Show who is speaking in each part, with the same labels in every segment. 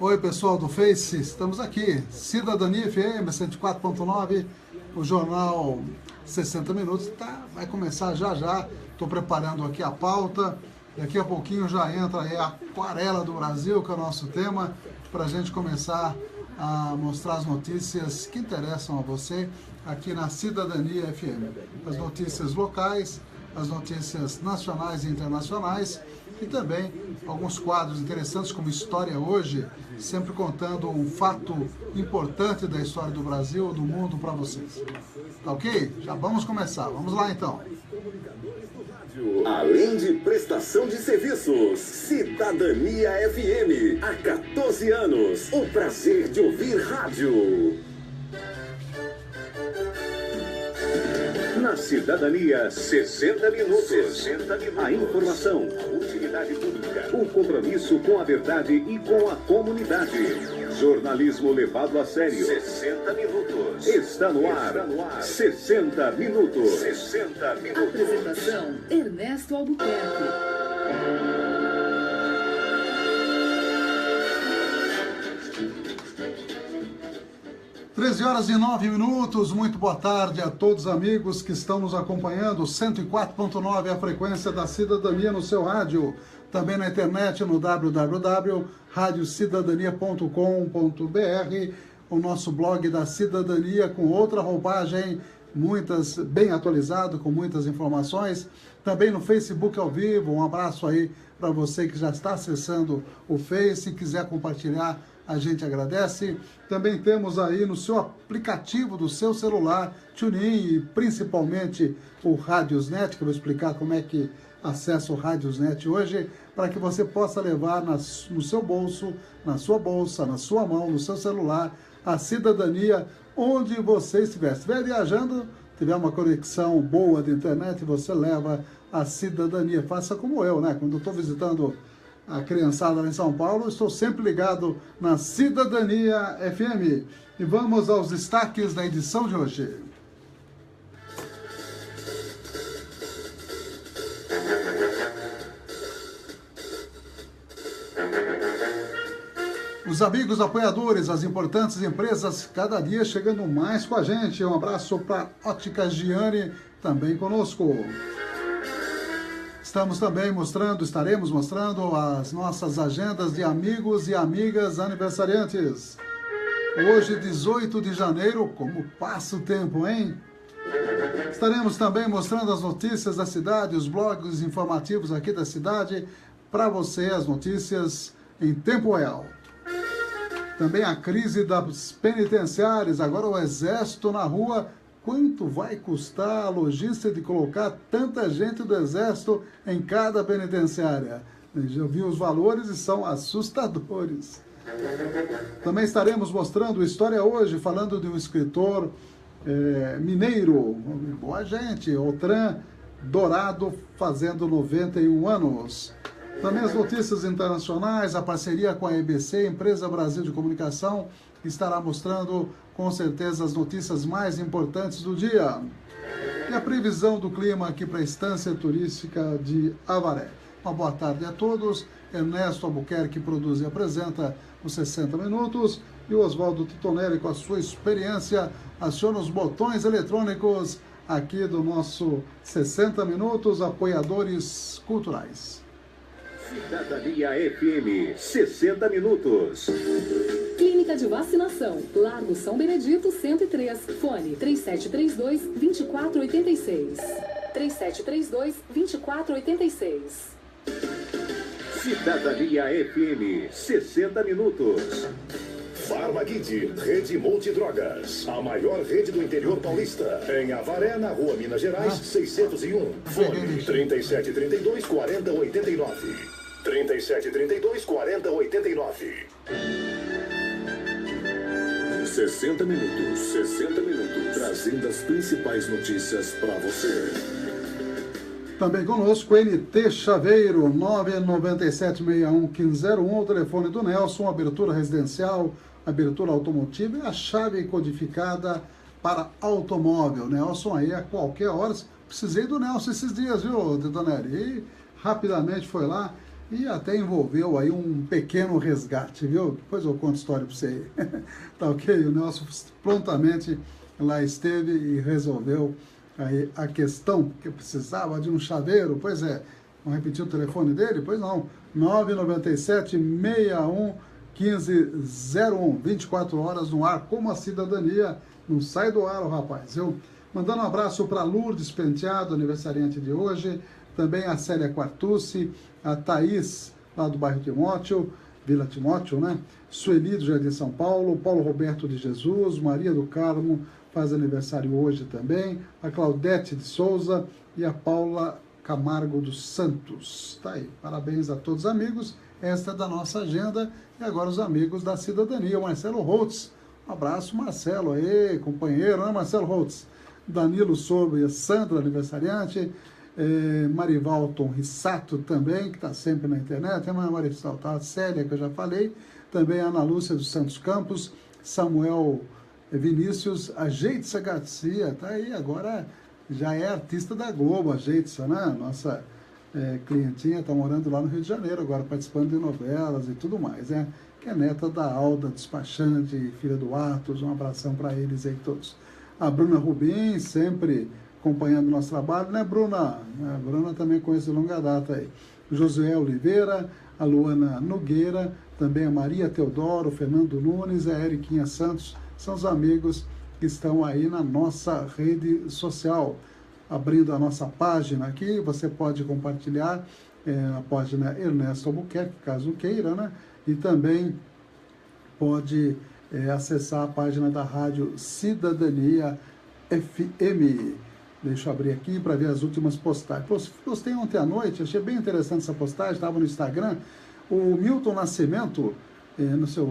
Speaker 1: Oi, pessoal do Face, estamos aqui, Cidadania FM 104.9, o jornal 60 Minutos vai começar já, estou preparando aqui a pauta, daqui a pouquinho já entra aí a Aquarela do Brasil, que é o nosso tema, para a gente começar a mostrar as notícias que interessam a você aqui na Cidadania FM, as notícias locais, as notícias nacionais e internacionais, e também alguns quadros interessantes como História Hoje, sempre contando um fato importante da história do Brasil, do mundo para vocês. Tá ok? Já vamos começar. Vamos lá então.
Speaker 2: Além de prestação de serviços, Cidadania FM, há 14 anos, o prazer de ouvir rádio. Na Cidadania, 60 minutos. A informação, a utilidade pública, o compromisso com a verdade e com a comunidade. Jornalismo levado a sério. 60 minutos. Está no ar. 60 minutos. 60 minutos.
Speaker 3: Apresentação: Ernesto Albuquerque.
Speaker 1: 13h09, muito boa tarde a todos os amigos que estão nos acompanhando, 104.9 a frequência da Cidadania no seu rádio, também na internet no www.radiocidadania.com.br, o nosso blog da Cidadania com outra roupagem, bem atualizado, com muitas informações, também no Facebook ao vivo, um abraço aí para você que já está acessando o Face, quiser compartilhar, a gente agradece. Também temos aí no seu aplicativo do seu celular, TuneIn e principalmente o Radiosnet, que eu vou explicar como é que acessa o Radiosnet hoje, para que você possa levar no seu bolso, na sua bolsa, na sua mão, no seu celular, a cidadania onde você estiver. Se estiver viajando, tiver uma conexão boa de internet, você leva a cidadania. Faça como eu, né? Quando eu estou visitando a criançada lá em São Paulo, estou sempre ligado na Cidadania FM. E vamos aos destaques da edição de hoje. Os amigos apoiadores, as importantes empresas, cada dia chegando mais com a gente. Um abraço para Ótica Gianni, também conosco. Estaremos mostrando as nossas agendas de amigos e amigas aniversariantes. Hoje, 18 de janeiro, como passa o tempo, hein? Estaremos também mostrando as notícias da cidade, os blogs informativos aqui da cidade, para você, as notícias em tempo real. Também a crise das penitenciárias, agora o Exército na rua. Quanto vai custar a logística de colocar tanta gente do Exército em cada penitenciária? Já vi os valores e são assustadores. Também estaremos mostrando História Hoje, falando de um escritor mineiro, boa gente, Otran Dourado, fazendo 91 anos. Também as notícias internacionais, a parceria com a EBC, Empresa Brasil de Comunicação, estará mostrando com certeza as notícias mais importantes do dia. E a previsão do clima aqui para a Estância Turística de Avaré. Uma boa tarde a todos. Ernesto Albuquerque produz e apresenta os 60 Minutos. E o Oswaldo Titonelli, com a sua experiência, aciona os botões eletrônicos aqui do nosso 60 Minutos, apoiadores culturais.
Speaker 2: Cidadania FM, 60 minutos.
Speaker 3: Clínica de Vacinação, Largo São Benedito 103, fone 3732-2486. 3732-2486.
Speaker 2: Cidadania FM, 60 minutos. Farmaguide, rede multidrogas, a maior rede do interior paulista. Em Avaré, na rua Minas Gerais, 601. Fone 3732-4089. 3732-4089. 60 minutos, 60 minutos, trazendo as principais notícias para você.
Speaker 1: Também conosco, NT Chaveiro, 997611501, o telefone do Nelson, abertura residencial, abertura automotiva e a chave codificada para automóvel. Nelson aí a qualquer hora. Precisei do Nelson esses dias, viu, Titonelli? E rapidamente foi lá e até envolveu aí um pequeno resgate, viu? Depois eu conto a história para você aí. Tá ok? O Nelson prontamente lá esteve e resolveu aí a questão, que precisava de um chaveiro. Pois é, vamos repetir o telefone dele? Pois não, 997-61-1501, 24 horas no ar, como a cidadania não sai do ar, rapaz. Eu mandando um abraço para Lourdes Penteado, aniversariante de hoje, também a Célia Quartucci, a Thaís, lá do bairro Timóteo, Vila Timóteo, né? Sueli, do Jardim São Paulo, Paulo Roberto de Jesus, Maria do Carmo, faz aniversário hoje também, a Claudete de Souza e a Paula Camargo dos Santos. Tá aí, parabéns a todos os amigos, esta é da nossa agenda, e agora os amigos da cidadania, o Marcelo Holtz. Um abraço, Marcelo, aí, companheiro, né, Marcelo Holtz? Danilo Sobre, Sandra, aniversariante, Marivalton Rissato também, que está sempre na internet, tem uma Marivalton, a Célia, que eu já falei, também a Ana Lúcia dos Santos Campos, Samuel Vinícius, a Geitsa Garcia, tá aí, agora já é artista da Globo, a Geitsa, né? Nossa clientinha, está morando lá no Rio de Janeiro, agora participando de novelas e tudo mais, né? Que é neta da Alda Despachante, filha do Atos, um abração para eles aí todos. A Bruna Rubim, sempre acompanhando o nosso trabalho, né, Bruna? A Bruna também conhece de longa data aí. Josué Oliveira, a Luana Nogueira, também a Maria Teodoro, o Fernando Nunes, a Eriquinha Santos, são os amigos que estão aí na nossa rede social. Abrindo a nossa página aqui, você pode compartilhar a página Ernesto Albuquerque, caso queira, né? E também pode acessar a página da Rádio Cidadania FM. Deixa eu abrir aqui para ver as últimas postagens. Postei ontem à noite, achei bem interessante essa postagem, estava no Instagram. O Milton Nascimento, no seu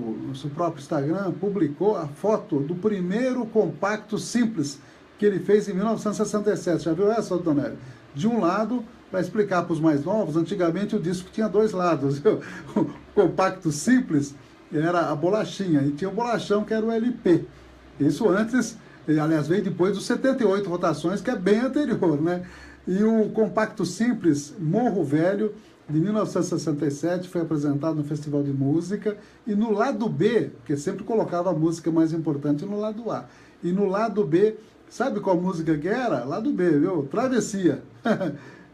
Speaker 1: próprio Instagram, publicou a foto do primeiro compacto simples que ele fez em 1967. Já viu essa, Tonelli? De um lado, para explicar para os mais novos, antigamente o disco tinha dois lados. O compacto simples era a bolachinha, e tinha o bolachão que era o LP. Isso antes, aliás, veio depois dos 78 rotações, que é bem anterior, né? E o compacto simples, Morro Velho, de 1967, foi apresentado no Festival de Música, e no lado B, porque sempre colocava a música mais importante no lado A, e no lado B, sabe qual música que era? Lado B, viu? Travessia.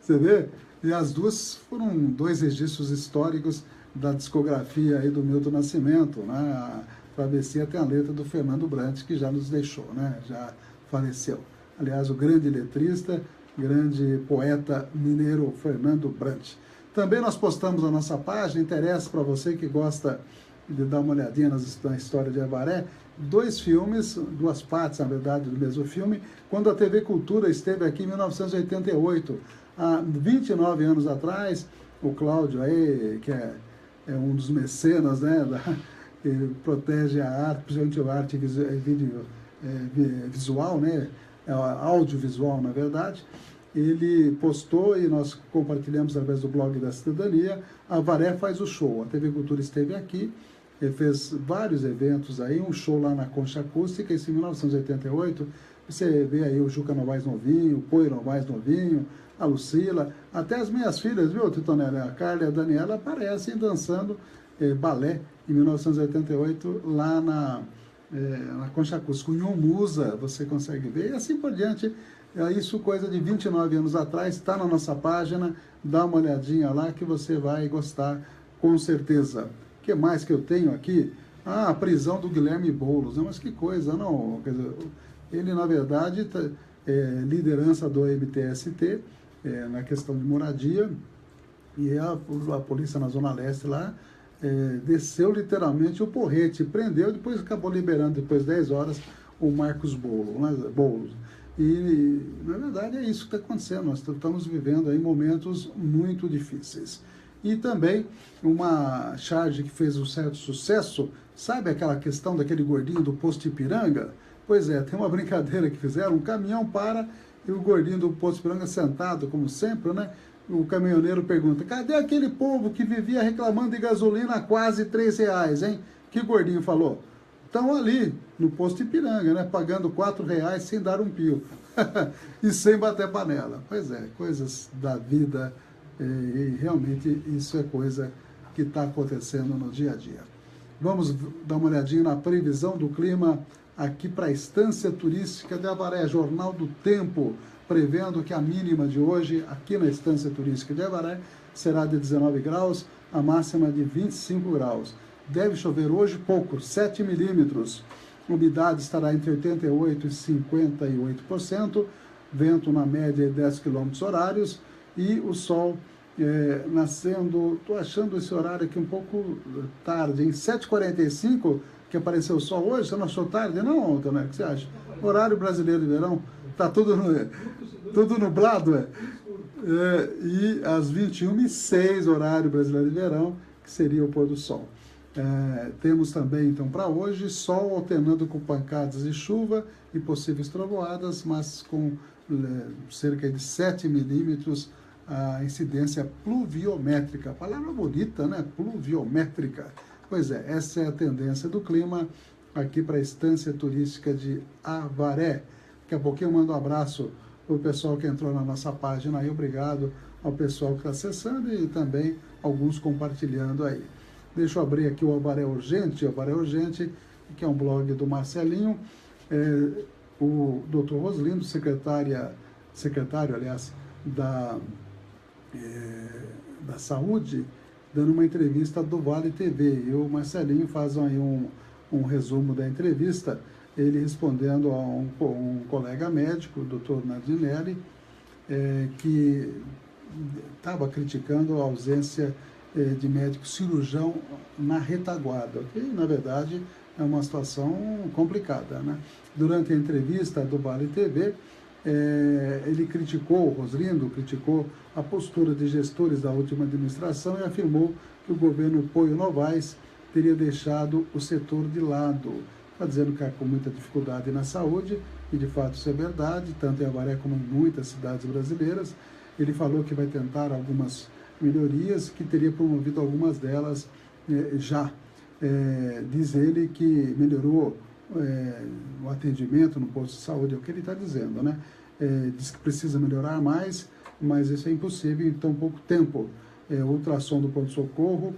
Speaker 1: Você vê? E as duas foram dois registros históricos da discografia aí do Milton Nascimento, né? A Travessia tem a letra do Fernando Brant, que já nos deixou, né? Já faleceu. Aliás, o grande letrista, grande poeta mineiro Fernando Brant. Também nós postamos na nossa página, interessa para você que gosta de dar uma olhadinha na história de Avaré, dois filmes, duas partes, na verdade, do mesmo filme, quando a TV Cultura esteve aqui em 1988, há 29 anos atrás, o Cláudio aí, que é um dos mecenas, né, que protege a arte, principalmente a arte visual, né, audiovisual, na verdade, ele postou e nós compartilhamos através do blog da Cidadania. A Avaré faz o show, a TV Cultura esteve aqui, fez vários eventos aí, um show lá na Concha Acústica, isso em 1988, você vê aí o Juca Novaes novinho, o Poi Novaes novinho, a Lucila, até as minhas filhas, viu, Titonelli? A Carla e a Daniela aparecem dançando balé em 1988 lá na Concha Acústica. O Nhon Musa, você consegue ver, e assim por diante. Isso coisa de 29 anos atrás, está na nossa página, dá uma olhadinha lá que você vai gostar com certeza. O que mais que eu tenho aqui? Ah, a prisão do Guilherme Boulos, mas que coisa, não? Quer dizer, ele, na verdade, liderança do MTST na questão de moradia, e a polícia na Zona Leste lá desceu literalmente o porrete, prendeu, depois acabou liberando, depois de 10 horas, o Marcos Boulos. E, na verdade, é isso que está acontecendo. Nós estamos vivendo aí momentos muito difíceis. E também uma charge que fez um certo sucesso, sabe aquela questão daquele gordinho do posto Ipiranga? Pois é, tem uma brincadeira que fizeram, um caminhão para e o gordinho do posto Ipiranga sentado, como sempre, né? O caminhoneiro pergunta, cadê aquele povo que vivia reclamando de gasolina a quase R$3, hein? Que gordinho falou? Estão ali, no posto Ipiranga, né, pagando R$4 sem dar um pio. E sem bater panela. Pois é, coisas da vida e realmente isso é coisa que está acontecendo no dia a dia. Vamos dar uma olhadinha na previsão do clima aqui para a Estância Turística de Avaré, Jornal do Tempo, prevendo que a mínima de hoje, aqui na Estância Turística de Avaré, será de 19 graus, a máxima de 25 graus. Deve chover hoje pouco, 7 milímetros. A umidade estará entre 88% e 58%, vento na média de 10 km horários e o sol nascendo. Estou achando esse horário aqui um pouco tarde, em 7h45, que apareceu o sol hoje. Você não achou tarde? Não, Antonio, o que você acha? Horário brasileiro de verão, está tudo nublado, e às 21h06, horário brasileiro de verão, que seria o pôr do sol. Temos também, então, para hoje, sol alternando com pancadas de chuva e possíveis trovoadas, mas com cerca de 7 milímetros a incidência pluviométrica. A palavra bonita, né? Pluviométrica. Pois é, essa é a tendência do clima aqui para a Estância Turística de Avaré. Daqui a pouquinho eu mando um abraço para o pessoal que entrou na nossa página aí. Obrigado ao pessoal que está acessando e também alguns compartilhando aí. Deixa eu abrir aqui o Avaré Urgente, que é um blog do Marcelinho. O Dr. Roslindo, secretário, aliás, da Saúde, dando uma entrevista do Vale TV. E o Marcelinho faz aí um resumo da entrevista, ele respondendo a um colega médico, o Dr. Nardinelli, que estava criticando a ausência de médico cirurgião na retaguarda, que na verdade é uma situação complicada, né? Durante a entrevista do Vale TV, ele criticou, o Roslindo criticou a postura de gestores da última administração e afirmou que o governo Poio Novaes teria deixado o setor de lado. Está dizendo que há com muita dificuldade na saúde, e de fato isso é verdade, tanto em Avaré como em muitas cidades brasileiras. Ele falou que vai tentar algumas melhorias, que teria promovido algumas delas já. Diz ele que melhorou o atendimento no posto de saúde, é o que ele está dizendo, né? Diz que precisa melhorar mais, mas isso é impossível em tão pouco tempo. O ultrassom do pronto-socorro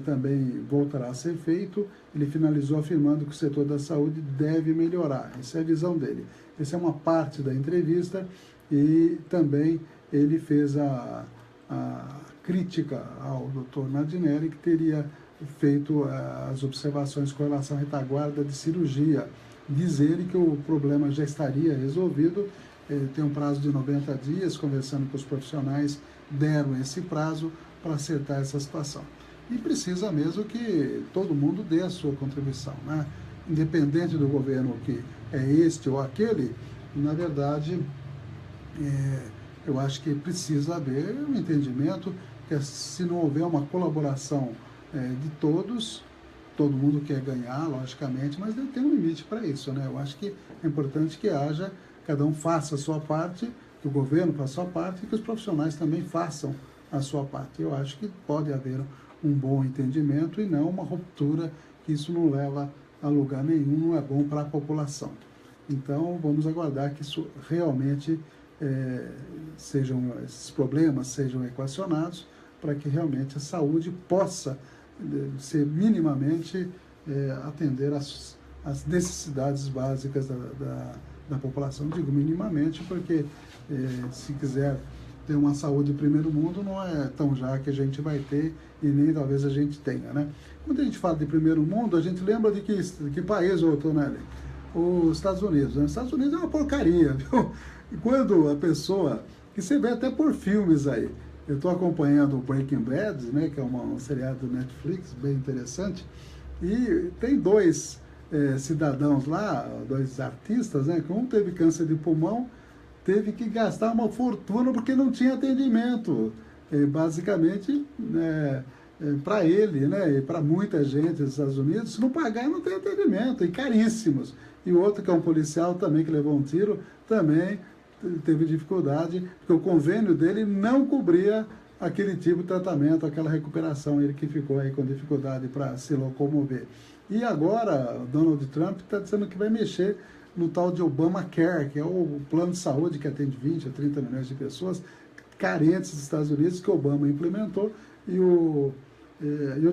Speaker 1: também voltará a ser feito. Ele finalizou afirmando que o setor da saúde deve melhorar. Essa é a visão dele. Essa é uma parte da entrevista, e também ele fez a crítica ao Dr. Nardinelli, que teria feito as observações com relação à retaguarda de cirurgia. Diz ele que o problema já estaria resolvido, tem um prazo de 90 dias, conversando com os profissionais, deram esse prazo para acertar essa situação. E precisa mesmo que todo mundo dê a sua contribuição, né? Independente do governo que é este ou aquele, na verdade, eu acho que precisa haver um entendimento que, se não houver uma colaboração de todos, todo mundo quer ganhar, logicamente, mas tem um limite para isso, né? Eu acho que é importante que haja, cada um faça a sua parte, que o governo faça a sua parte e que os profissionais também façam a sua parte. Eu acho que pode haver um bom entendimento e não uma ruptura, que isso não leva a lugar nenhum, não é bom para a população. Então, vamos aguardar que isso realmente esses problemas sejam equacionados, para que realmente a saúde possa ser minimamente atender às necessidades básicas da população. Digo minimamente porque se quiser ter uma saúde de primeiro mundo, não é tão já que a gente vai ter, e nem talvez a gente tenha, né? Quando a gente fala de primeiro mundo, a gente lembra de que país, Tonelli? Os Estados Unidos, né? Os Estados Unidos é uma porcaria, viu? E quando a pessoa, que você vê até por filmes aí, eu estou acompanhando o Breaking Bad, né, que é um seriado do Netflix, bem interessante, e tem dois cidadãos lá, dois artistas, né, que um teve câncer de pulmão, teve que gastar uma fortuna porque não tinha atendimento. Basicamente, para ele, né, e para muita gente nos Estados Unidos, se não pagar, não tem atendimento, e caríssimos. E o outro, que é um policial também, que levou um tiro, também teve dificuldade, porque o convênio dele não cobria aquele tipo de tratamento, aquela recuperação, ele que ficou aí com dificuldade para se locomover. E agora, Donald Trump está dizendo que vai mexer no tal de Obamacare, que é o plano de saúde que atende 20 a 30 milhões de pessoas, carentes dos Estados Unidos que Obama implementou e o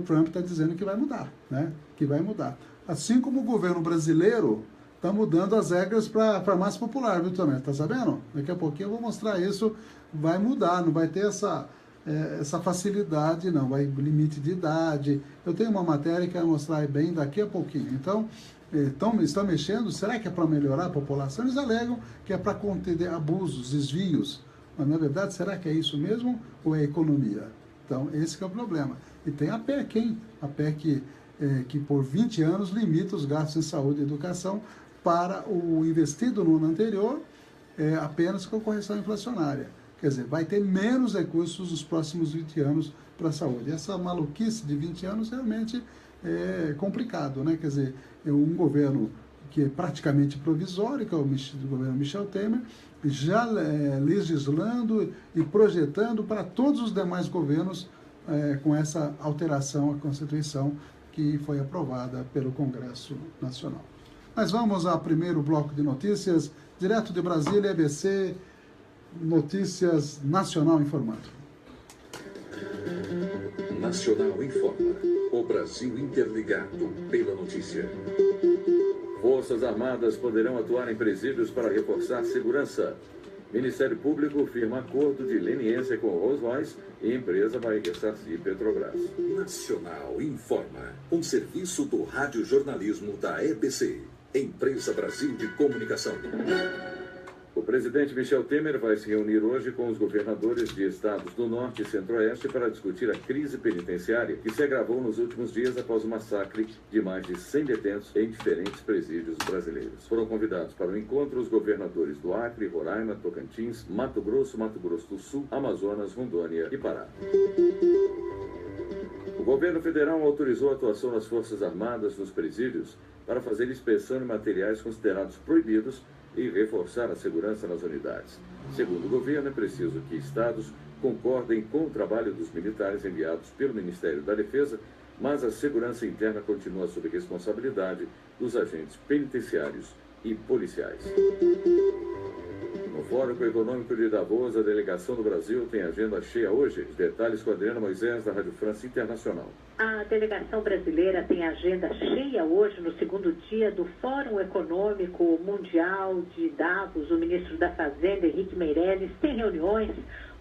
Speaker 1: Trump está dizendo que vai mudar, né? Que vai mudar. Assim como o governo brasileiro está mudando as regras para a farmácia popular, viu, também? Tá sabendo? Daqui a pouquinho eu vou mostrar isso. Vai mudar, não vai ter essa facilidade, não. Vai limite de idade. Eu tenho uma matéria que vai mostrar bem daqui a pouquinho. Então, estão mexendo. Será que é para melhorar a população? Eles alegam que é para conter abusos, desvios. Mas, na verdade, será que é isso mesmo ou é economia? Então, esse que é o problema. E tem a PEC, hein? A PEC que por 20 anos limita os gastos em saúde e educação para o investido no ano anterior apenas com correção inflacionária. Quer dizer, vai ter menos recursos nos próximos 20 anos para a saúde. Essa maluquice de 20 anos realmente é complicado, né? Quer dizer, um governo que é praticamente provisório, que é o governo Michel Temer, já legislando e projetando para todos os demais governos com essa alteração à Constituição que foi aprovada pelo Congresso Nacional. Mas vamos ao primeiro bloco de notícias, direto de Brasília, EBC, Notícias Nacional informando.
Speaker 2: Nacional informa. O Brasil interligado pela notícia.
Speaker 4: Forças Armadas poderão atuar em presídios para reforçar segurança. Ministério Público firma acordo de leniência com Rolls-Royce e empresa vai ressarcir Petrobras.
Speaker 2: Nacional informa. Um serviço do radiojornalismo da EBC, Empresa Brasil de Comunicação.
Speaker 4: O presidente Michel Temer vai se reunir hoje com os governadores de estados do Norte e Centro-Oeste para discutir a crise penitenciária que se agravou nos últimos dias após o massacre de mais de 100 detentos em diferentes presídios brasileiros. Foram convidados para o encontro os governadores do Acre, Roraima, Tocantins, Mato Grosso do Sul, Amazonas, Rondônia e Pará. O governo federal autorizou a atuação das Forças Armadas nos presídios para fazer inspeção de materiais considerados proibidos e reforçar a segurança nas unidades. Segundo o governo, é preciso que estados concordem com o trabalho dos militares enviados pelo Ministério da Defesa, mas a segurança interna continua sob responsabilidade dos agentes penitenciários e policiais. No Fórum Econômico de Davos, a delegação do Brasil tem agenda cheia hoje. Os detalhes com a Adriana Moisés, da Rádio França Internacional.
Speaker 5: A delegação brasileira tem agenda cheia hoje, no segundo dia do Fórum Econômico Mundial de Davos. O ministro da Fazenda, Henrique Meirelles, tem reuniões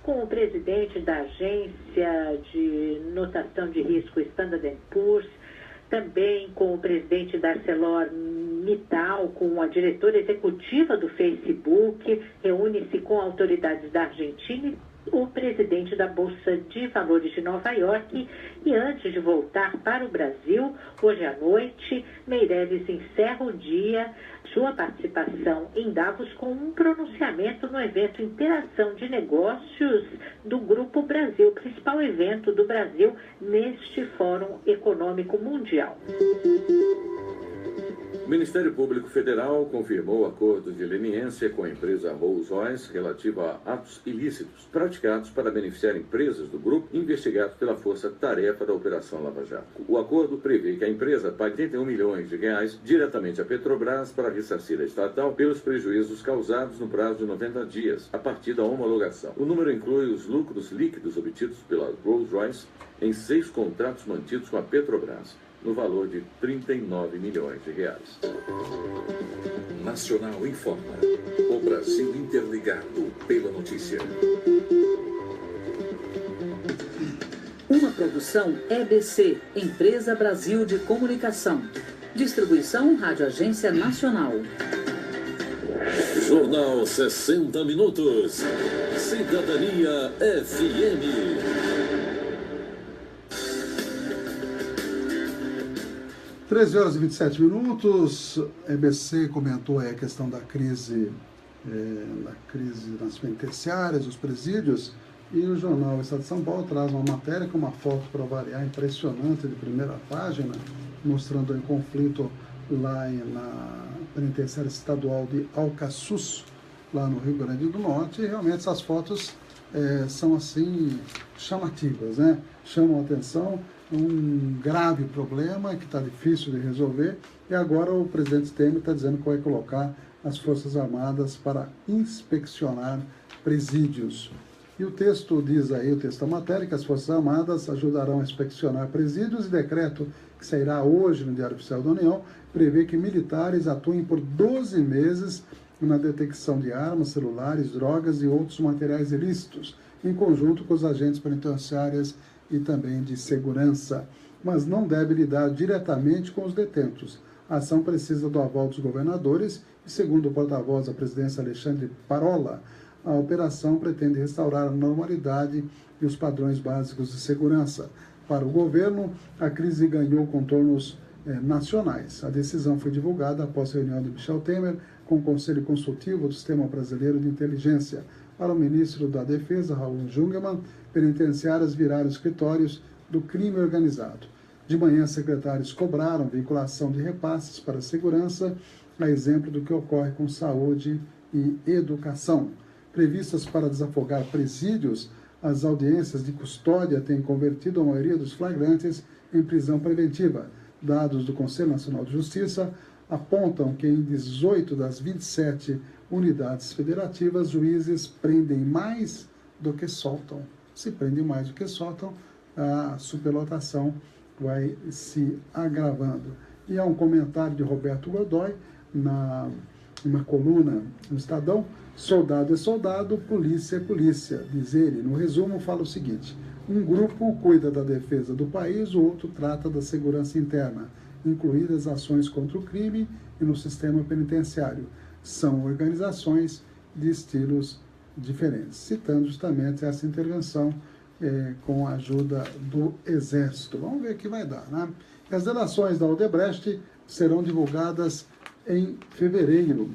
Speaker 5: com o presidente da agência de notação de risco Standard & Poor's, também com o presidente da ArcelorMittal, com a diretora executiva do Facebook, reúne-se com autoridades da Argentina e o presidente da Bolsa de Valores de Nova York. E antes de voltar para o Brasil, hoje à noite, Meirelles encerra o dia, sua participação em Davos, com um pronunciamento no evento Interação de Negócios do Grupo Brasil, principal evento do Brasil neste Fórum Econômico Mundial.
Speaker 4: O Ministério Público Federal confirmou acordo de leniência com a empresa Rolls-Royce relativo a atos ilícitos praticados para beneficiar empresas do grupo investigados pela Força-Tarefa da Operação Lava Jato. O acordo prevê que a empresa pague 81 milhões de reais diretamente à Petrobras para ressarcir a estatal pelos prejuízos causados no prazo de 90 dias, a partir da homologação. O número inclui os lucros líquidos obtidos pela Rolls-Royce em 6 contratos mantidos com a Petrobras, no valor de 39 milhões de reais.
Speaker 2: Nacional informa. O Brasil interligado pela notícia.
Speaker 6: Uma produção EBC, Empresa Brasil de Comunicação. Distribuição Rádio Agência Nacional.
Speaker 2: Jornal 60 Minutos. Cidadania FM.
Speaker 1: 13 horas e 27 minutos, a EBC comentou a questão da crise nas penitenciárias, os presídios, e o jornal Estado de São Paulo traz uma matéria com uma foto para variar impressionante de primeira página, mostrando o conflito lá na penitenciária estadual de Alcaçuz, lá no Rio Grande do Norte, e realmente essas fotos são assim chamativas, né? Chamam a atenção. Um grave problema que está difícil de resolver, e agora o presidente Temer está dizendo que vai colocar as Forças Armadas para inspecionar presídios. E o texto diz aí, o texto da matéria, que as Forças Armadas ajudarão a inspecionar presídios e decreto que sairá hoje no Diário Oficial da União prevê que militares atuem por 12 meses na detecção de armas, celulares, drogas e outros materiais ilícitos, em conjunto com os agentes penitenciários e também de segurança, mas não deve lidar diretamente com os detentos. A ação precisa do aval dos governadores e, segundo o porta-voz da presidência Alexandre Parola, a operação pretende restaurar a normalidade e os padrões básicos de segurança. Para o governo, a crise ganhou contornos nacionais. A decisão foi divulgada após a reunião de Michel Temer com o Conselho Consultivo do Sistema Brasileiro de Inteligência. Para o ministro da Defesa, Raul Jungmann, penitenciárias viraram escritórios do crime organizado. De manhã, secretários cobraram vinculação de repasses para a segurança, a exemplo do que ocorre com saúde e educação. Previstas para desafogar presídios, as audiências de custódia têm convertido a maioria dos flagrantes em prisão preventiva. Dados do Conselho Nacional de Justiça apontam que em 18 das 27 unidades federativas, juízes prendem mais do que soltam. Se prendem mais do que soltam, a superlotação vai se agravando. E há um comentário de Roberto Godoy, numa coluna no Estadão: soldado é soldado, polícia é polícia, diz ele. No resumo, fala o seguinte: um grupo cuida da defesa do país, o outro trata da segurança interna, incluídas ações contra o crime e no sistema penitenciário. São organizações de estilos diferentes, citando justamente essa intervenção com a ajuda do Exército. Vamos ver o que vai dar, né? As delações da Odebrecht serão divulgadas em fevereiro.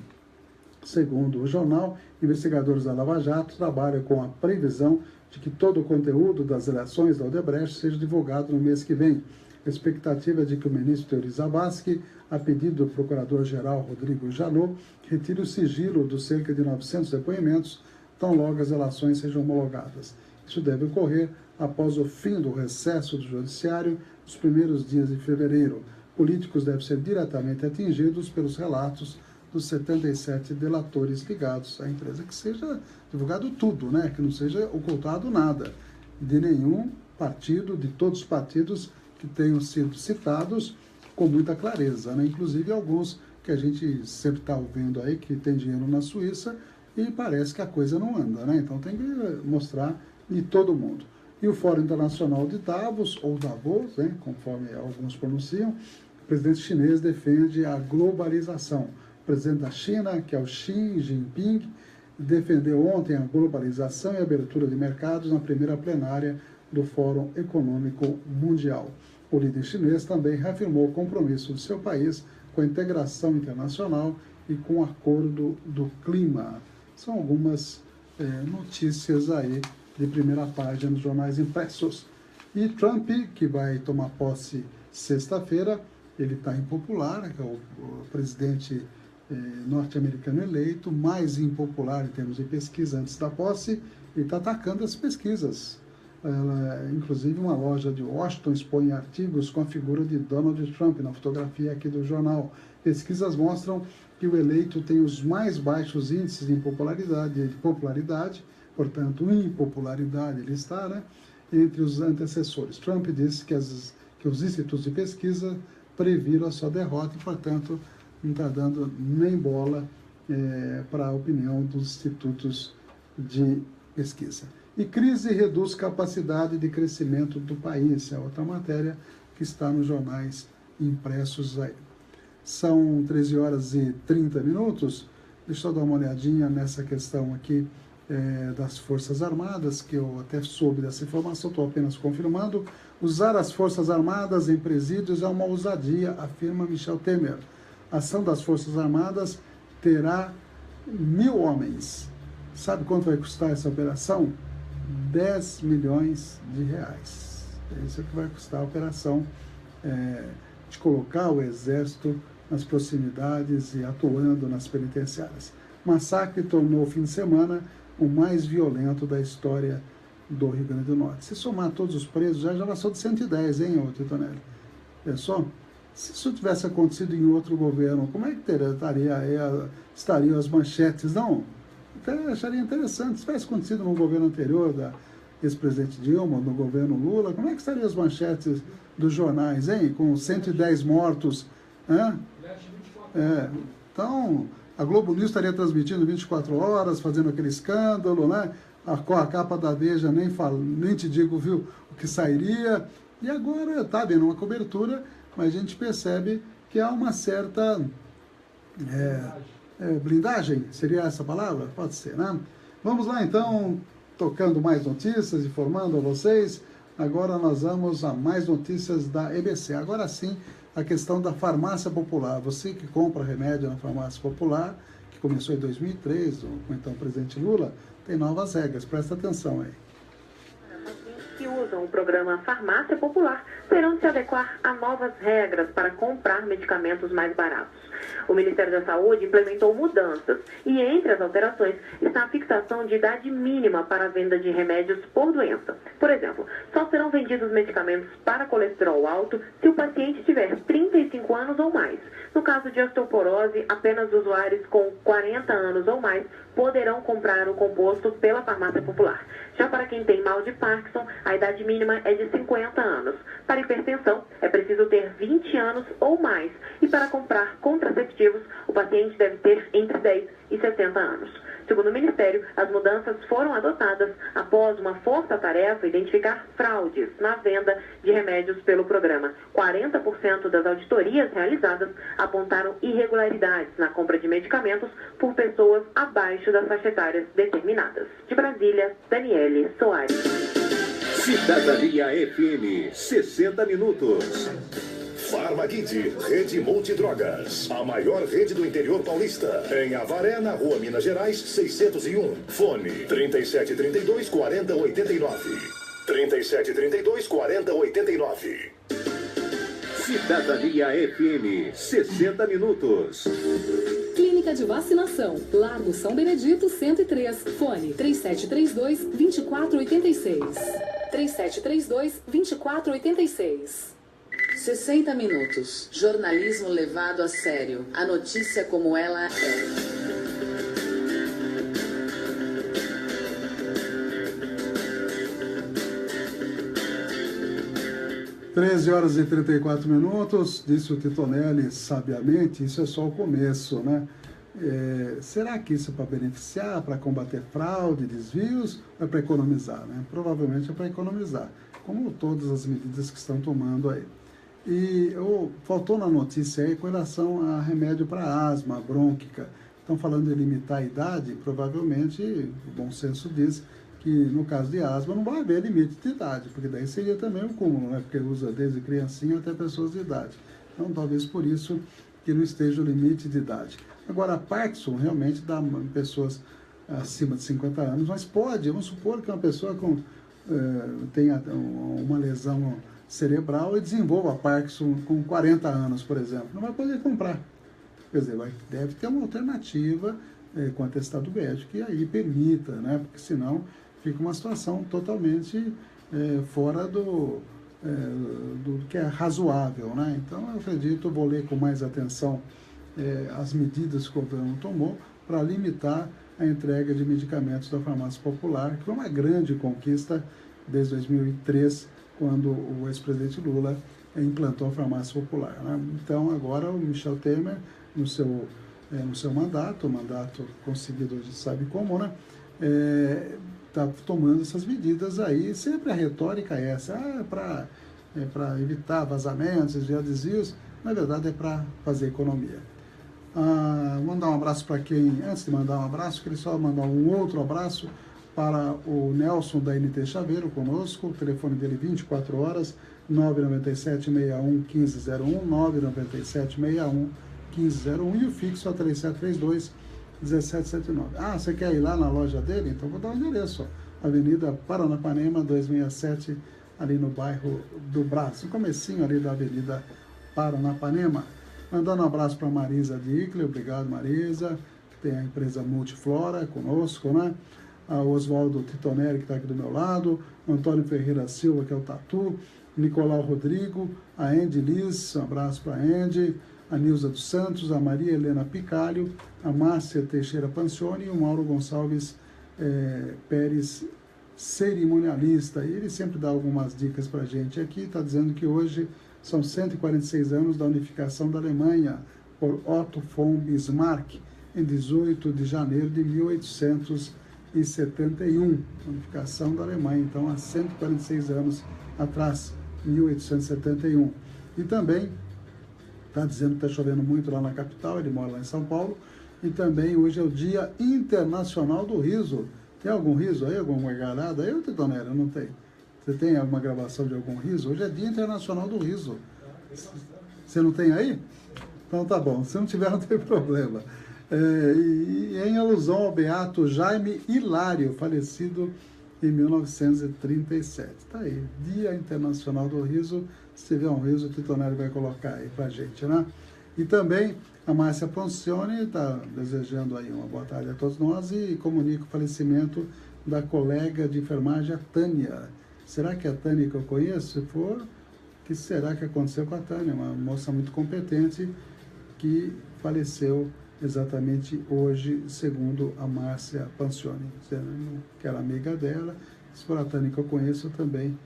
Speaker 1: Segundo o jornal, investigadores da Lava Jato trabalham com a previsão de que todo o conteúdo das delações da Odebrecht seja divulgado no mês que vem. A expectativa é de que o ministro Teori Zavascki, a pedido do procurador-geral Rodrigo Janot, retire o sigilo dos cerca de 900 depoimentos, tão logo as delações sejam homologadas. Isso deve ocorrer após o fim do recesso do Judiciário, nos primeiros dias de fevereiro. Políticos devem ser diretamente atingidos pelos relatos dos 77 delatores ligados à empresa. Que seja divulgado tudo, né? Que não seja ocultado nada de nenhum partido, de todos os partidos que tenham sido citados com muita clareza, né? Inclusive alguns que a gente sempre está ouvindo aí que tem dinheiro na Suíça e parece que a coisa não anda, né? Então tem que mostrar de todo mundo. E o Fórum Internacional de Davos, ou Davos, né, conforme alguns pronunciam, o presidente chinês defende a globalização. O presidente da China, que é o Xi Jinping, defendeu ontem a globalização e a abertura de mercados na primeira plenária do Fórum Econômico Mundial. O líder chinês também reafirmou o compromisso do seu país com a integração internacional e com o acordo do clima. São algumas notícias aí de primeira página nos jornais impressos. E Trump, que vai tomar posse sexta-feira, ele está impopular, né, que é o presidente norte-americano eleito, mais impopular em termos de pesquisa antes da posse, e está atacando as pesquisas. Inclusive, uma loja de Washington expõe artigos com a figura de Donald Trump, na fotografia aqui do jornal. Pesquisas mostram que o eleito tem os mais baixos índices de popularidade, portanto, impopularidade ele está, né, entre os antecessores. Trump disse que os institutos de pesquisa previram a sua derrota e, portanto, não está dando nem bola para a opinião dos institutos de pesquisa. E crise reduz capacidade de crescimento do país. É outra matéria que está nos jornais impressos aí. São 13 horas e 30 minutos. Deixa eu dar uma olhadinha nessa questão aqui das Forças Armadas, que eu até soube dessa informação, estou apenas confirmando. Usar as Forças Armadas em presídios é uma ousadia, afirma Michel Temer. A ação das Forças Armadas terá 1.000 homens. Sabe quanto vai custar essa operação? 10 milhões de reais. É isso que vai custar a operação de colocar o Exército nas proximidades e atuando nas penitenciárias. O massacre tornou o fim de semana o mais violento da história do Rio Grande do Norte. Se somar todos os presos, já passou de 110, hein, Titonelli? Pessoal, se isso tivesse acontecido em outro governo, como é que estariam as manchetes? Não Até acharia interessante, se tivesse acontecido no governo anterior da ex-presidente Dilma, no governo Lula, como é que estariam as manchetes dos jornais, hein? Com 110 mortos, né? Então, a Globo News estaria transmitindo 24 horas, fazendo aquele escândalo, né? A capa da Veja nem te digo, viu, o que sairia. E agora está havendo uma cobertura, mas a gente percebe que há uma certa blindagem, seria essa a palavra? Pode ser, né? Vamos lá então, tocando mais notícias, informando a vocês. Agora nós vamos a mais notícias da EBC. Agora sim, a questão da farmácia popular. Você que compra remédio na farmácia popular, que começou em 2003, com então o presidente Lula, tem novas regras. Presta atenção aí.
Speaker 5: Que usam o programa Farmácia Popular terão de se adequar a novas regras para comprar medicamentos mais baratos. O Ministério da Saúde implementou mudanças e entre as alterações está a fixação de idade mínima para a venda de remédios por doença. Por exemplo, só serão vendidos medicamentos para colesterol alto se o paciente tiver 35 anos ou mais. No caso de osteoporose, apenas usuários com 40 anos ou mais poderão comprar o composto pela farmácia popular. Já para quem tem mal de Parkinson, a idade mínima é de 50 anos. Para hipertensão, é preciso ter 20 anos ou mais. E para comprar contraceptivos, o paciente deve ter entre 10 e 60 anos. Segundo o Ministério, as mudanças foram adotadas após uma força-tarefa identificar fraudes na venda de remédios pelo programa. 40% das auditorias realizadas apontaram irregularidades na compra de medicamentos por pessoas abaixo das faixas etárias determinadas. De Brasília, Daniele Soares.
Speaker 2: Cidadania FM, 60 minutos.
Speaker 7: Farmakit, rede multidrogas. A maior rede do interior paulista. Em Avaré, na rua Minas Gerais, 601. Fone 3732-4089. 3732-4089.
Speaker 2: Cidadania FM, 60 minutos.
Speaker 3: Clínica de Vacinação, Largo São Benedito 103, fone 3732-2486. 3732-2486.
Speaker 6: 60 minutos. Jornalismo levado a sério. A notícia como ela é.
Speaker 1: 13 horas e 34 minutos, disse o Titonelli sabiamente, isso é só o começo, né? Será que isso é para beneficiar, para combater fraude, desvios, ou é para economizar, né? Provavelmente é para economizar, como todas as medidas que estão tomando aí. E faltou na notícia aí com relação a remédio para asma, brônquica. Estão falando de limitar a idade, provavelmente o bom senso diz que no caso de asma não vai haver limite de idade, porque daí seria também um cúmulo, né? Porque usa desde criancinha até pessoas de idade. Então talvez por isso que não esteja o limite de idade. Agora, a Parkinson realmente dá pessoas acima de 50 anos, mas pode, vamos supor que uma pessoa tenha uma lesão cerebral e desenvolva a Parkinson com 40 anos, por exemplo. Não vai poder comprar. Quer dizer, deve ter uma alternativa com atestado médico que aí permita, né? Porque senão fica uma situação totalmente fora do que é razoável, né? Então, eu acredito, vou ler com mais atenção as medidas que o governo tomou para limitar a entrega de medicamentos da farmácia popular, que foi uma grande conquista desde 2003, quando o ex-presidente Lula implantou a farmácia popular, né? Então, agora o Michel Temer, no seu mandato, o mandato conseguido, a gente sabe como, né? Está tomando essas medidas aí, sempre a retórica é essa, para evitar vazamentos, desviar desvios, na verdade é para fazer economia. Mandar um abraço para quem, antes de mandar um abraço, queria só mandar um outro abraço para o Nelson da NT Chaveiro conosco, o telefone dele 24 horas, 997-61-1501, 997-61-1501 e o fixo a 3732-1779. Você quer ir lá na loja dele? Então vou dar o endereço, Avenida Paranapanema 267, ali no bairro do Brás, no comecinho ali da Avenida Paranapanema. Mandando um abraço para Marisa Dickler, obrigado Marisa, que tem a empresa Multiflora conosco, né? O Oswaldo Titonelli, que está aqui do meu lado, o Antônio Ferreira Silva, que é o Tatu, Nicolau Rodrigo, a Andy Liz, um abraço para a Andy, a Nilza dos Santos, a Maria Helena Picalho, a Márcia Teixeira Pancioni e o Mauro Gonçalves Pérez, cerimonialista. E ele sempre dá algumas dicas para a gente aqui, está dizendo que hoje são 146 anos da unificação da Alemanha por Otto von Bismarck, em 18 de janeiro de 1871, unificação da Alemanha, então há 146 anos atrás, 1871. E também está dizendo que está chovendo muito lá na capital, ele mora lá em São Paulo, e também hoje é o Dia Internacional do Riso. Tem algum riso aí, alguma gargalhada aí, Titonelli? Não tem. Você tem alguma gravação de algum riso? Hoje é Dia Internacional do Riso. Você não tem aí? Então tá bom, se não tiver não tem problema. E em alusão ao beato Jaime Hilário, falecido em 1937. Tá aí, Dia Internacional do Riso. Se tiver um riso, o Titonelli vai colocar aí pra gente, né? E também a Márcia Poncioni está desejando aí uma boa tarde a todos nós e comunica o falecimento da colega de enfermagem, a Tânia. Será que é a Tânia que eu conheço? Se for, o que será que aconteceu com a Tânia? Uma moça muito competente que faleceu exatamente hoje, segundo a Márcia Pancioni, que era amiga dela. Se for a Tânia que eu conheço, eu também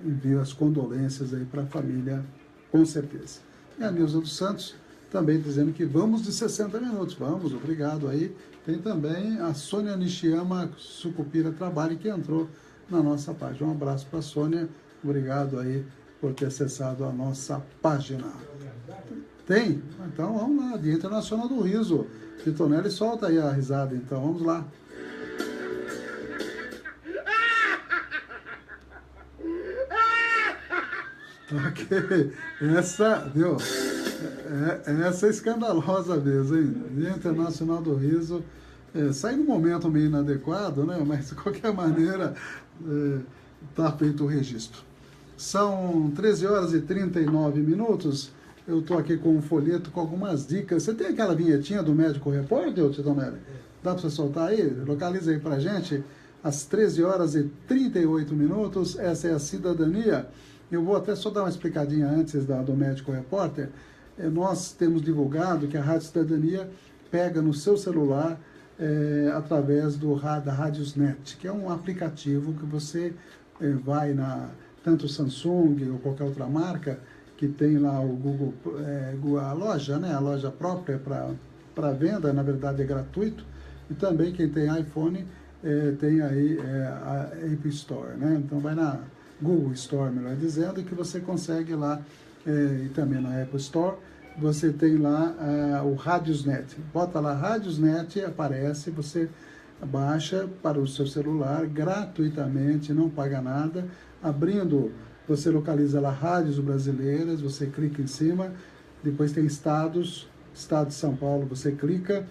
Speaker 1: envio as condolências aí para a família, com certeza. E a Nilza dos Santos também dizendo que vamos de 60 minutos. Vamos, obrigado aí. Tem também a Sônia Nishiyama Sucupira Trabalho, que entrou na nossa página. Um abraço para a Sônia, obrigado aí por ter acessado a nossa página. Tem? Então vamos lá, Dia Internacional do Riso. Titonelli, solta aí a risada, então vamos lá. Ok, essa, viu? Essa é escandalosa mesmo, hein? Dia Internacional do Riso. Sai num momento meio inadequado, né? Mas de qualquer maneira, está feito o registro. São 13 horas e 39 minutos. Eu estou aqui com um folheto com algumas dicas. Você tem aquela vinhetinha do Médico Repórter, Titonelli? Dá para você soltar aí? Localiza aí para a gente. Às 13 horas e 38 minutos, essa é a cidadania. Eu vou até só dar uma explicadinha antes do Médico Repórter. Nós temos divulgado que a Rádio Cidadania pega no seu celular através da Radiosnet, que é um aplicativo que você vai tanto Samsung ou qualquer outra marca, que tem lá o Google, a loja, né? A loja própria para venda, na verdade é gratuito. E também quem tem iPhone tem aí a App Store, né? Então vai na Google Store, melhor dizendo, que você consegue lá, e também na Apple Store, você tem lá o Radiosnet. Bota lá Radiosnet, aparece, você baixa para o seu celular gratuitamente, não paga nada. Abrindo, você localiza lá rádios brasileiras, você clica em cima, depois tem estados, estado de São Paulo, você clica,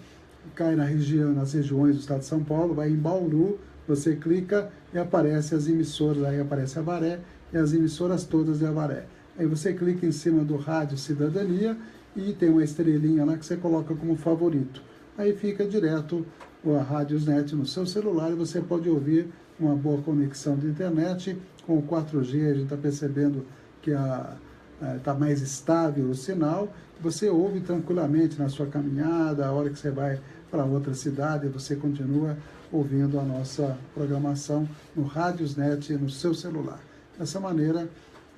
Speaker 1: cai nas regiões do estado de São Paulo, vai em Bauru, você clica e aparece as emissoras, aí aparece Avaré e as emissoras todas de Avaré. Aí você clica em cima do Rádio Cidadania e tem uma estrelinha lá que você coloca como favorito. Aí fica direto a Radiosnet no seu celular e você pode ouvir uma boa conexão de internet. Com o 4G a gente está percebendo que está mais estável o sinal. Você ouve tranquilamente na sua caminhada, a hora que você vai para outra cidade, você continua ouvindo a nossa programação no Radiosnet no seu celular. Dessa maneira,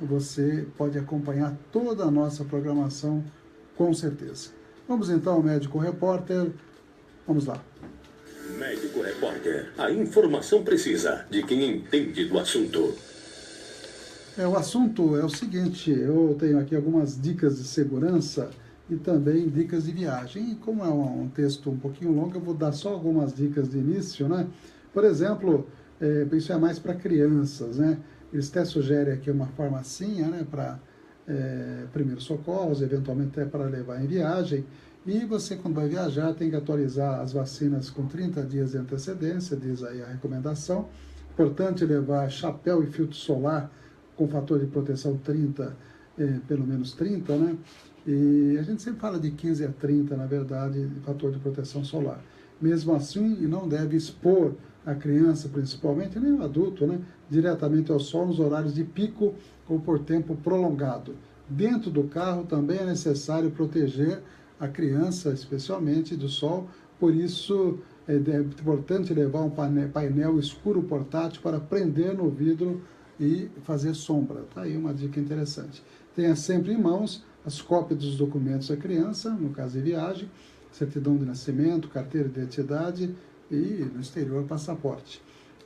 Speaker 1: você pode acompanhar toda a nossa programação com certeza. Vamos então ao Médico Repórter. Vamos lá.
Speaker 2: Médico Repórter, a informação precisa de quem entende do assunto.
Speaker 1: O assunto é o seguinte, eu tenho aqui algumas dicas de segurança e também dicas de viagem. E como é um texto um pouquinho longo, eu vou dar só algumas dicas de início, né? Por exemplo, isso é mais para crianças, né? Eles até sugerem aqui uma farmacinha, né? Para primeiros socorros, eventualmente até para levar em viagem. E você, quando vai viajar, tem que atualizar as vacinas com 30 dias de antecedência, diz aí a recomendação. Importante levar chapéu e filtro solar com fator de proteção 30, pelo menos 30, né? E a gente sempre fala de 15 a 30, na verdade, de fator de proteção solar. Mesmo assim, não deve expor a criança principalmente, nem o adulto, né, diretamente ao sol nos horários de pico ou por tempo prolongado. Dentro do carro também é necessário proteger a criança, especialmente do sol, por isso é importante levar um painel escuro portátil para prender no vidro e fazer sombra. Tá aí uma dica interessante. Tenha sempre em mãos as cópias dos documentos da criança, no caso de viagem, certidão de nascimento, carteira de identidade e, no exterior, passaporte.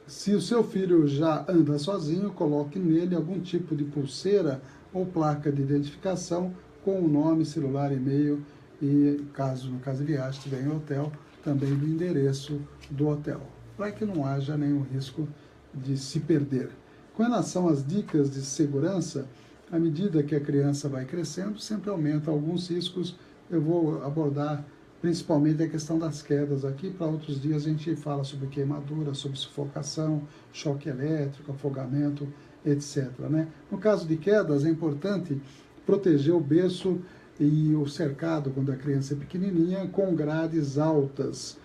Speaker 1: Se o seu filho já anda sozinho, coloque nele algum tipo de pulseira ou placa de identificação com o nome, celular, e-mail e, no caso de viagem, estiver em hotel, também do endereço do hotel, para que não haja nenhum risco de se perder. Com relação às dicas de segurança, à medida que a criança vai crescendo, sempre aumenta alguns riscos. Eu vou abordar principalmente a questão das quedas aqui. Para outros dias a gente fala sobre queimadura, sobre sufocação, choque elétrico, afogamento, etc. Né? No caso de quedas, é importante proteger o berço e o cercado, quando a criança é pequenininha, com grades altas,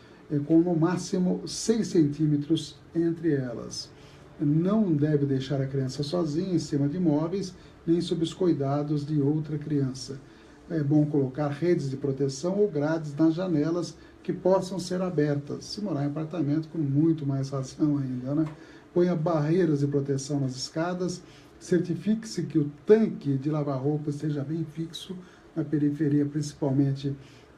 Speaker 1: com no máximo 6 centímetros entre elas. Não deve deixar a criança sozinha em cima de móveis, nem sob os cuidados de outra criança. É bom colocar redes de proteção ou grades nas janelas que possam ser abertas. Se morar em apartamento, com muito mais razão ainda, né? Ponha barreiras de proteção nas escadas, certifique-se que o tanque de lavar roupa esteja bem fixo. Na periferia, principalmente,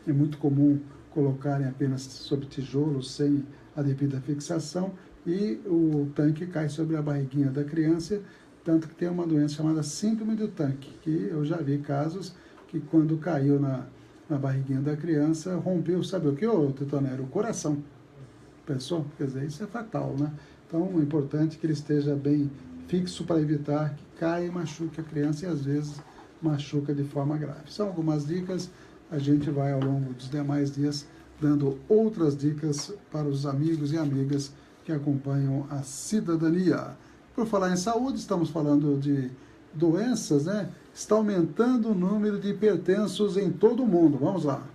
Speaker 1: é muito comum colocarem apenas sobre tijolos, sem a devida fixação, e o tanque cai sobre a barriguinha da criança, tanto que tem uma doença chamada síndrome do tanque, que eu já vi casos que quando caiu na barriguinha da criança, rompeu, sabe o que, Tetonero? O coração. Pensou? Quer dizer, isso é fatal, né? Então, é importante que ele esteja bem fixo para evitar que caia e machuque a criança e, às vezes, machuca de forma grave. São algumas dicas, a gente vai ao longo dos demais dias dando outras dicas para os amigos e amigas que acompanham a cidadania. Por falar em saúde, estamos falando de doenças, né? Está aumentando o número de hipertensos em todo o mundo. Vamos lá.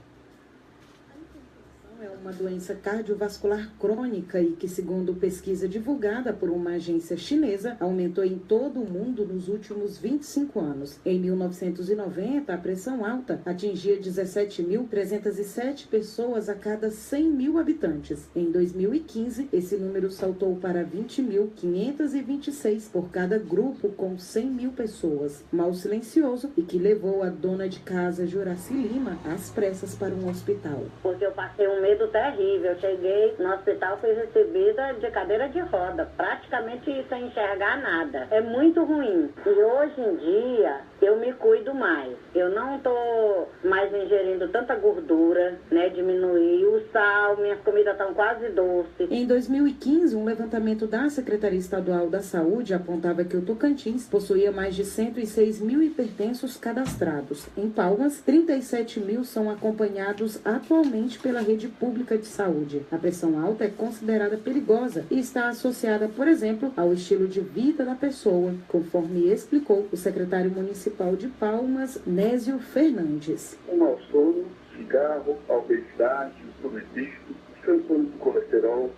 Speaker 8: É uma doença cardiovascular crônica e que, segundo pesquisa divulgada por uma agência chinesa, aumentou em todo o mundo nos últimos 25 anos. Em 1990, a pressão alta atingia 17.307 pessoas a cada 100 mil habitantes. Em 2015, esse número saltou para 20.526 por cada grupo com 100 mil pessoas. Mal silencioso e que levou a dona de casa Juraci Lima às pressas para um hospital.
Speaker 9: Porque eu passei um medo terrível. Eu cheguei no hospital, fui recebida de cadeira de roda, praticamente sem enxergar nada. É muito ruim. E hoje em dia eu me cuido mais. Eu não estou mais ingerindo tanta gordura, né? Diminuí o sal, minhas comidas estão quase doces.
Speaker 8: Em 2015, um levantamento da Secretaria Estadual da Saúde apontava que o Tocantins possuía mais de 106 mil hipertensos cadastrados. Em Palmas, 37 mil são acompanhados atualmente pela rede pública de saúde. A pressão alta é considerada perigosa e está associada, por exemplo, ao estilo de vida da pessoa, conforme explicou o secretário municipal de Palmas, Nésio Fernandes.
Speaker 10: O mau sono, cigarro, a obesidade, o sobrepeso, transtorno do colesterol,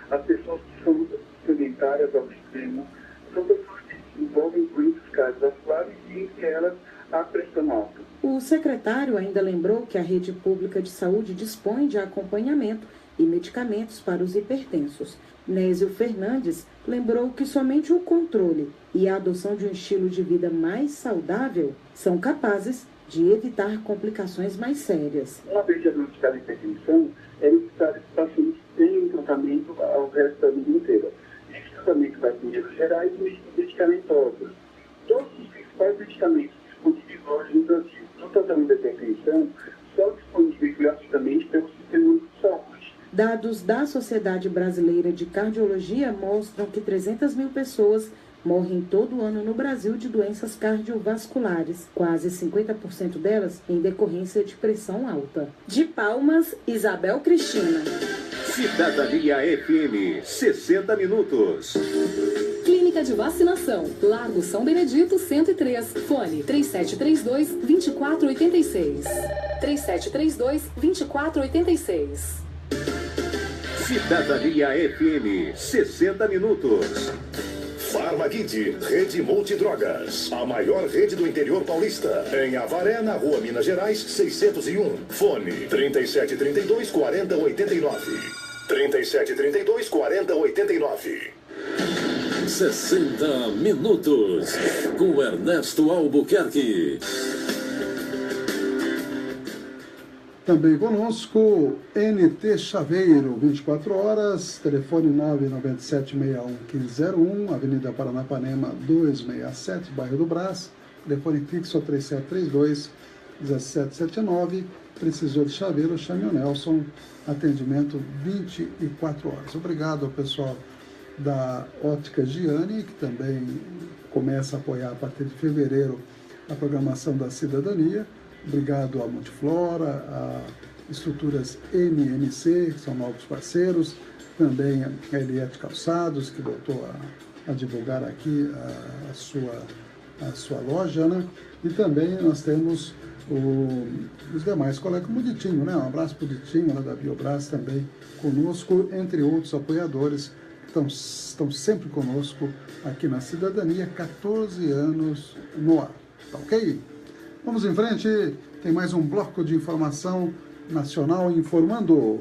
Speaker 10: as pessoas que são sedentárias ao extremo, são pessoas que envolvem doenças cardiovasculares e entre elas a pressão alta.
Speaker 8: O secretário ainda lembrou que a rede pública de saúde dispõe de acompanhamento e medicamentos para os hipertensos. Nésio Fernandes lembrou que somente o controle e a adoção de um estilo de vida mais saudável são capazes de evitar complicações mais sérias.
Speaker 10: Uma vez diagnosticada a hipertensão, é necessário que o paciente tenha um tratamento ao resto da vida inteira. Esse tratamento vai ter erros gerais e medicamentosos. Todos os principais medicamentos disponíveis hoje no Brasil no tratamento da hipertensão são disponíveis gratuitamente pelo Sistema Único de Saúde.
Speaker 8: Dados da Sociedade Brasileira de Cardiologia mostram que 300 mil pessoas morrem todo ano no Brasil de doenças cardiovasculares, quase 50% delas em decorrência de pressão alta. De Palmas, Isabel Cristina.
Speaker 2: Cidadania FM, 60 minutos.
Speaker 3: Clínica de Vacinação, Largo São Benedito 103, fone 3732-2486. 3732-2486.
Speaker 2: Cidadania FM, 60 minutos.
Speaker 7: Farmakit, Rede Multidrogas, a maior rede do interior paulista. Em Avaré, na Rua Minas Gerais, 601. Fone 3732-4089. 3732-4089.
Speaker 11: 60 minutos com Ernesto Albuquerque.
Speaker 1: Também conosco, NT Chaveiro, 24 horas, telefone 997611501, Avenida Paranapanema 267, bairro do Brás, telefone fixo 3732-1779, precisou de chaveiro, chame o Nelson, atendimento 24 horas. Obrigado ao pessoal da Ótica Gianni, que também começa a apoiar a partir de fevereiro a programação da cidadania. Obrigado à Multiflora, a Estruturas MMC, que são novos parceiros, também a Eliette Calçados, que voltou a divulgar aqui a sua loja, né? E também nós temos os demais colegas, como o Ditinho, né? Um abraço para o Ditinho, lá da Biobras, também conosco, entre outros apoiadores, que estão sempre conosco aqui na Cidadania, 14 anos no ar. Tá ok? Vamos em frente, tem mais um bloco de informação nacional informando.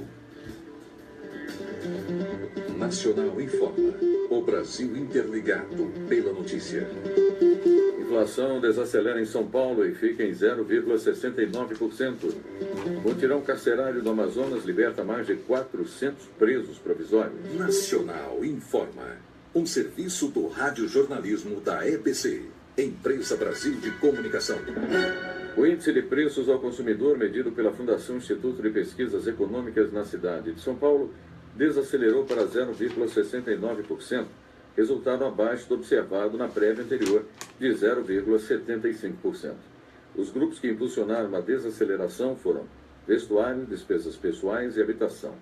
Speaker 11: Nacional informa. O Brasil interligado pela notícia.
Speaker 4: Inflação desacelera em São Paulo e fica em 0,69%. Mutirão carcerário do Amazonas liberta mais de 400 presos provisórios.
Speaker 11: Nacional informa. Um serviço do radiojornalismo da EBC. Empresa Brasil de Comunicação.
Speaker 4: O índice de preços ao consumidor, medido pela Fundação Instituto de Pesquisas Econômicas na cidade de São Paulo, desacelerou para 0,69%, resultado abaixo do observado na prévia anterior, de 0,75%. Os grupos que impulsionaram a desaceleração foram vestuário, despesas pessoais e habitação.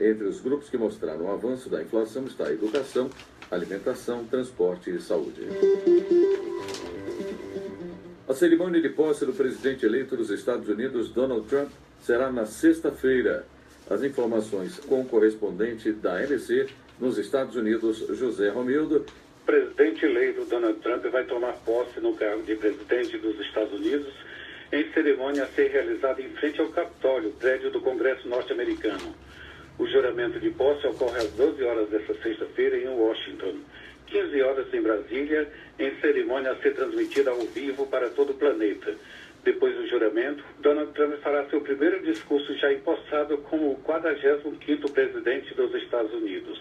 Speaker 4: Entre os grupos que mostraram o avanço da inflação está a educação, alimentação, transporte e saúde. A cerimônia de posse do presidente eleito dos Estados Unidos, Donald Trump, será na sexta-feira. As informações com o correspondente da ABC nos Estados Unidos, José Romildo.
Speaker 12: O presidente eleito Donald Trump vai tomar posse no cargo de presidente dos Estados Unidos em cerimônia a ser realizada em frente ao Capitólio, prédio do Congresso norte-americano. O juramento de posse ocorre às 12 horas desta sexta-feira em Washington, 15 horas em Brasília, em cerimônia a ser transmitida ao vivo para todo o planeta. Depois do juramento, Donald Trump fará seu primeiro discurso já empossado como o 45º presidente dos Estados Unidos.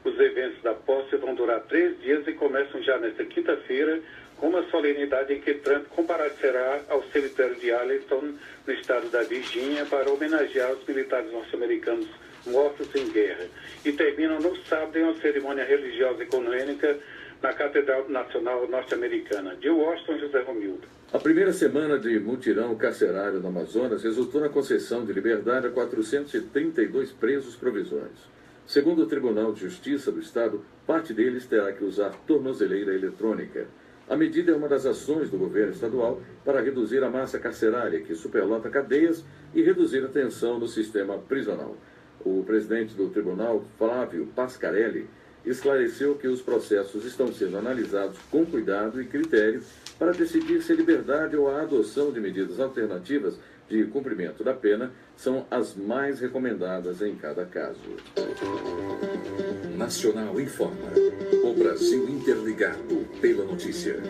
Speaker 12: Os eventos da posse vão durar 3 dias e começam já nesta quinta-feira, com uma solenidade em que Trump comparecerá ao cemitério de Arlington, no estado da Virgínia, para homenagear os militares norte-americanos mortos em guerra. E terminam no sábado em uma cerimônia religiosa ecumênica na Catedral Nacional Norte-Americana. De Washington, José Romildo.
Speaker 4: A primeira semana de mutirão carcerário no Amazonas resultou na concessão de liberdade a 432 presos provisórios. Segundo o Tribunal de Justiça do Estado, parte deles terá que usar tornozeleira eletrônica. A medida é uma das ações do governo estadual para reduzir a massa carcerária, que superlota cadeias, e reduzir a tensão no sistema prisional. O presidente do tribunal, Flávio Pascarelli, esclareceu que os processos estão sendo analisados com cuidado e critério para decidir se a liberdade ou a adoção de medidas alternativas de cumprimento da pena são as mais recomendadas em cada caso.
Speaker 11: Nacional informa. O Brasil interligado pela notícia.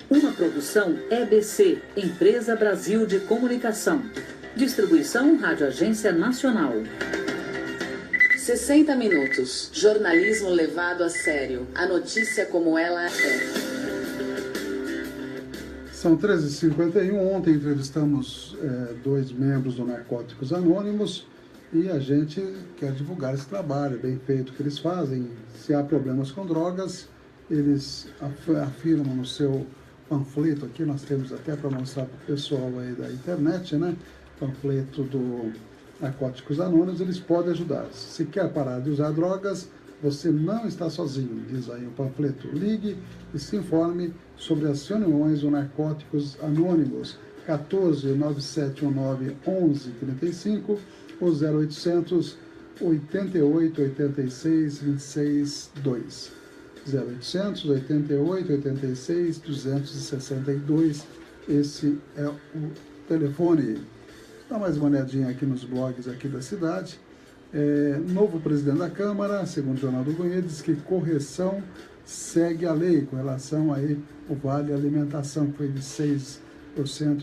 Speaker 13: Uma produção EBC, Empresa Brasil de Comunicação. Distribuição Rádio Agência Nacional.
Speaker 6: 60 minutos. Jornalismo levado a sério. A notícia como ela é.
Speaker 1: São 13h51. Ontem entrevistamos 2 membros do Narcóticos Anônimos e a gente quer divulgar esse trabalho bem feito que eles fazem. Se há problemas com drogas, eles afirmam no seu panfleto aqui, nós temos até para mostrar para o pessoal aí da internet, né? Panfleto do Narcóticos Anônimos, eles podem ajudar. Se quer parar de usar drogas, você não está sozinho, diz aí o panfleto. Ligue e se informe sobre as reuniões do Narcóticos Anônimos. 1497191135 ou 0800 88 86 26 2. 0800 88 86 262. Esse é o telefone. Dá mais uma olhadinha aqui nos blogs aqui da cidade. Novo presidente da Câmara, segundo o Jornal do Cunha, diz que correção segue a lei com relação aí o Vale Alimentação, que foi de 6%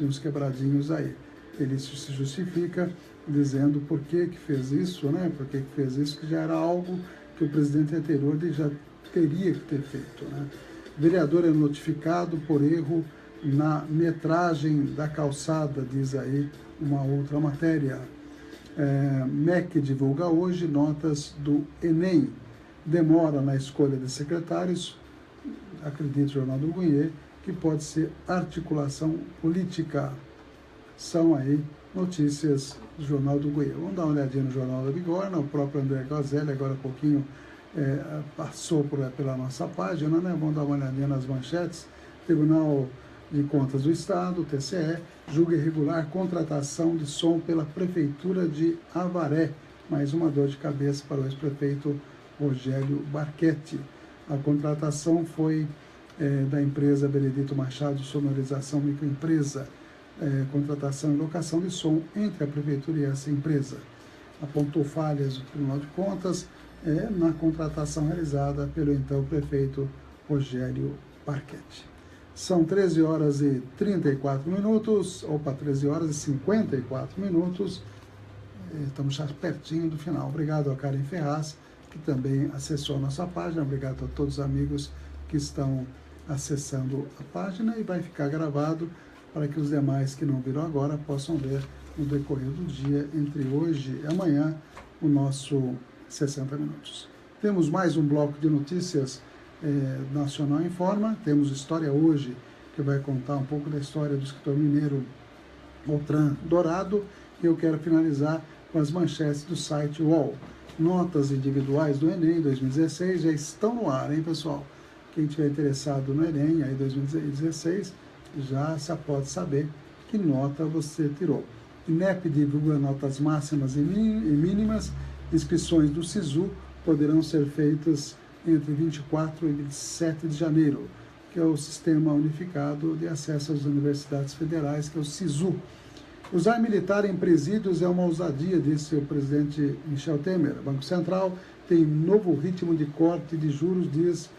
Speaker 1: e uns quebradinhos aí. Ele se justifica dizendo por que fez isso, né? Por que fez isso, que já era algo que o presidente anterior já teria que ter feito, né? Vereador é notificado por erro na metragem da calçada, diz aí uma outra matéria. MEC divulga hoje notas do Enem. Demora na escolha de secretários, acredita o Jornal do Cunha, que pode ser articulação política. São aí notícias do Jornal do Cunha. Vamos dar uma olhadinha no Jornal da Bigorna. O próprio André Gazelli, agora há pouquinho, passou pela nossa página, né? Vamos dar uma olhadinha nas manchetes. Tribunal de Contas do Estado, TCE, julga irregular contratação de som pela Prefeitura de Avaré. Mais uma dor de cabeça para o ex-prefeito Rogério Barchetti. A contratação foi da empresa Benedito Machado Sonorização Microempresa, contratação e locação de som entre a Prefeitura e essa empresa. Apontou falhas do Tribunal de Contas na contratação realizada pelo então prefeito Rogério Barchetti. São 13 horas e 34 minutos, 13 horas e 54 minutos. Estamos já pertinho do final. Obrigado a Karen Ferraz, que também acessou a nossa página. Obrigado a todos os amigos que estão acessando a página, e vai ficar gravado para que os demais que não viram agora possam ver no decorrer do dia, entre hoje e amanhã, o nosso 60 minutos. Temos mais um bloco de notícias Nacional Informa. Temos História Hoje, que vai contar um pouco da história do escritor mineiro Altran Dourado, e eu quero finalizar com as manchetes do site UOL. Notas individuais do Enem 2016 já estão no ar, hein, pessoal? Quem estiver interessado no Enem aí 2016 já pode saber que nota você tirou. INEP divulga notas máximas e mínimas. Inscrições do SISU poderão ser feitas entre 24 e 27 de janeiro, que é o Sistema Unificado de Acesso às Universidades Federais, que é o SISU. Usar militar em presídios é uma ousadia, disse o presidente Michel Temer. O Banco Central tem novo ritmo de corte de juros, diz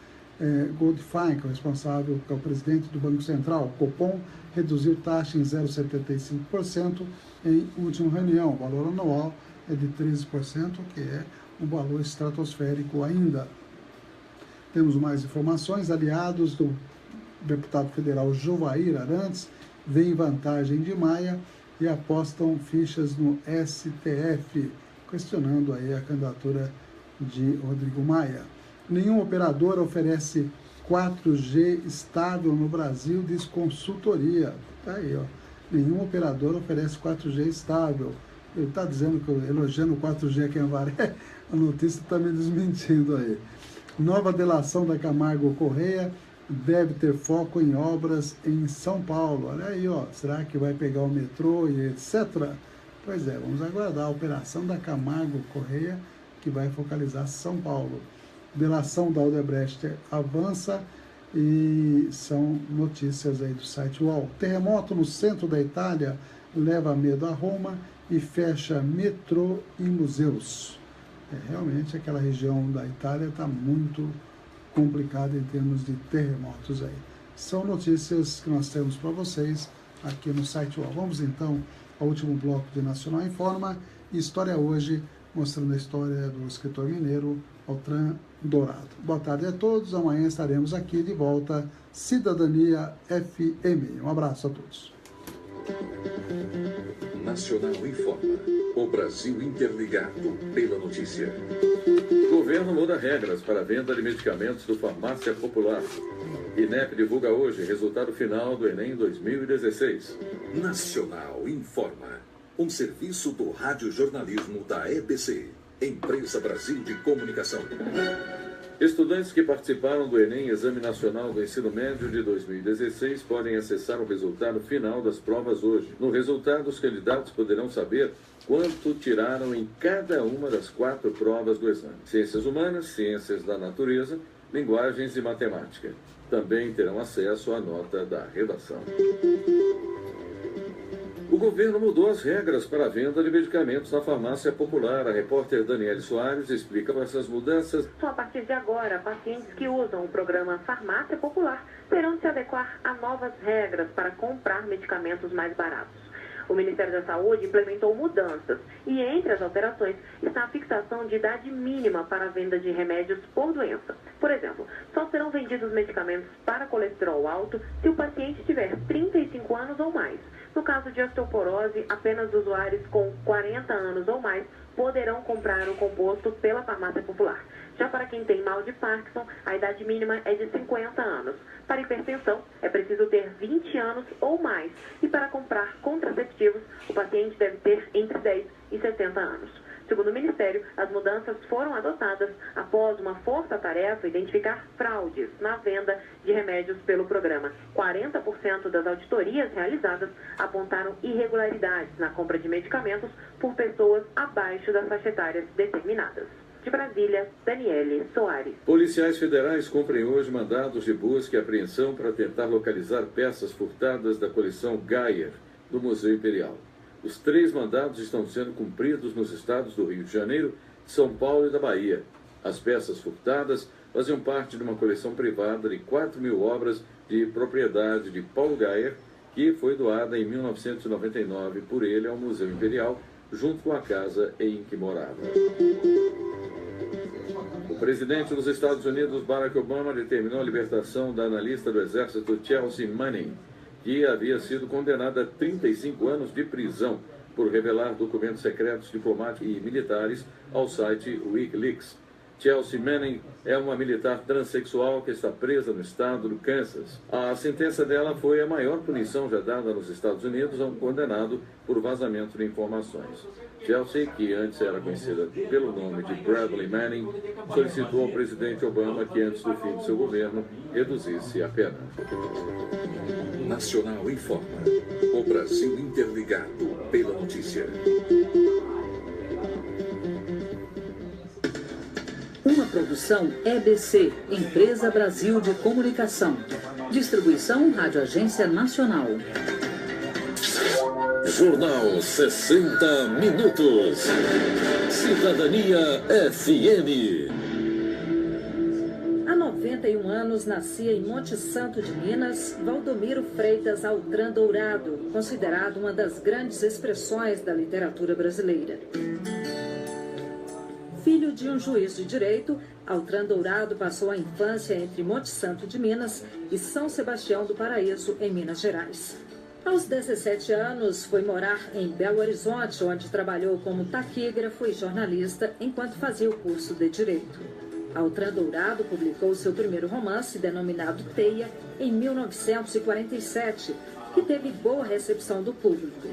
Speaker 1: Goldfein, que é o responsável, que é o presidente do Banco Central. O Copom reduziu taxa em 0,75% em última reunião. O valor anual é de 13%, que é um valor estratosférico ainda. Temos mais informações. Aliados do deputado federal Jovair Arantes veem vantagem de Maia e apostam fichas no STF, questionando aí a candidatura de Rodrigo Maia. Nenhum operador oferece 4G estável no Brasil, diz consultoria. Tá aí, ó. Nenhum operador oferece 4G estável. Ele está dizendo que eu elogiando o 4G aqui em Avaré, a notícia está me desmentindo aí. Nova delação da Camargo Correia deve ter foco em obras em São Paulo. Olha aí, ó. Será que vai pegar o metrô e etc? Pois é, vamos aguardar a operação da Camargo Correia, que vai focalizar São Paulo. Delação da Odebrecht avança e são notícias aí do site UOL. Terremoto no centro da Itália leva medo a Roma e fecha metrô e museus. Realmente aquela região da Itália está muito complicada em termos de terremotos aí. São notícias que nós temos para vocês aqui no site UOL. Vamos então ao último bloco de Nacional Informa, História Hoje, mostrando a história do escritor mineiro Altran Dourado. Boa tarde a todos, amanhã estaremos aqui de volta, Cidadania FM. Um abraço a todos.
Speaker 11: Nacional Informa. O Brasil interligado pela notícia.
Speaker 4: Governo muda regras para a venda de medicamentos do Farmácia Popular. INEP divulga hoje resultado final do Enem 2016.
Speaker 11: Nacional Informa. Um serviço do radiojornalismo da EBC, Empresa Brasil de Comunicação.
Speaker 4: Estudantes que participaram do Enem, Exame Nacional do Ensino Médio de 2016, podem acessar o resultado final das provas hoje. No resultado, os candidatos poderão saber quanto tiraram em cada uma das 4 provas do exame: Ciências Humanas, Ciências da Natureza, Linguagens e Matemática. Também terão acesso à nota da redação. O governo mudou as regras para a venda de medicamentos na farmácia popular. A repórter Daniele Soares explica essas mudanças.
Speaker 5: Só a partir de agora, pacientes que usam o programa Farmácia Popular terão de se adequar a novas regras para comprar medicamentos mais baratos. O Ministério da Saúde implementou mudanças e, entre as alterações, está a fixação de idade mínima para a venda de remédios por doença. Por exemplo, só serão vendidos medicamentos para colesterol alto se o paciente tiver 35 anos ou mais. No caso de osteoporose, apenas usuários com 40 anos ou mais poderão comprar o composto pela farmácia popular. Já para quem tem mal de Parkinson, a idade mínima é de 50 anos. Para hipertensão, é preciso ter 20 anos ou mais. E para comprar contraceptivos, o paciente deve ter entre 10 e 60 anos. Segundo o Ministério, as mudanças foram adotadas após uma força-tarefa identificar fraudes na venda de remédios pelo programa. 40% das auditorias realizadas apontaram irregularidades na compra de medicamentos por pessoas abaixo das faixas etárias determinadas. De Brasília, Daniele Soares.
Speaker 4: Policiais federais cumprem hoje mandados de busca e apreensão para tentar localizar peças furtadas da coleção Geyer, do Museu Imperial. Os 3 mandados estão sendo cumpridos nos estados do Rio de Janeiro, São Paulo e da Bahia. As peças furtadas faziam parte de uma coleção privada de 4.000 obras de propriedade de Paulo Geyer, que foi doada em 1999 por ele ao Museu Imperial, junto com a casa em que morava. O presidente dos Estados Unidos, Barack Obama, determinou a libertação da analista do Exército Chelsea Manning, que havia sido condenada a 35 anos de prisão por revelar documentos secretos diplomáticos e militares ao site Wikileaks. Chelsea Manning é uma militar transexual que está presa no estado do Kansas. A sentença dela foi a maior punição já dada nos Estados Unidos a um condenado por vazamento de informações. Chelsea, que antes era conhecida pelo nome de Bradley Manning, solicitou ao presidente Obama que, antes do fim de seu governo, reduzisse a pena.
Speaker 11: Nacional informa. O Brasil interligado pela notícia.
Speaker 13: Uma produção EBC, Empresa Brasil de Comunicação. Distribuição Rádio Agência Nacional.
Speaker 11: Jornal 60 Minutos. Cidadania FM.
Speaker 8: Há 91 anos nascia em Monte Santo de Minas Valdomiro Freitas Altran Dourado, considerado uma das grandes expressões da literatura brasileira. Filho de um juiz de direito, Altran Dourado passou a infância entre Monte Santo de Minas e São Sebastião do Paraíso, em Minas Gerais. Aos 17 anos, foi morar em Belo Horizonte, onde trabalhou como taquígrafo e jornalista enquanto fazia o curso de Direito. Altran Dourado publicou seu primeiro romance, denominado Teia, em 1947, que teve boa recepção do público.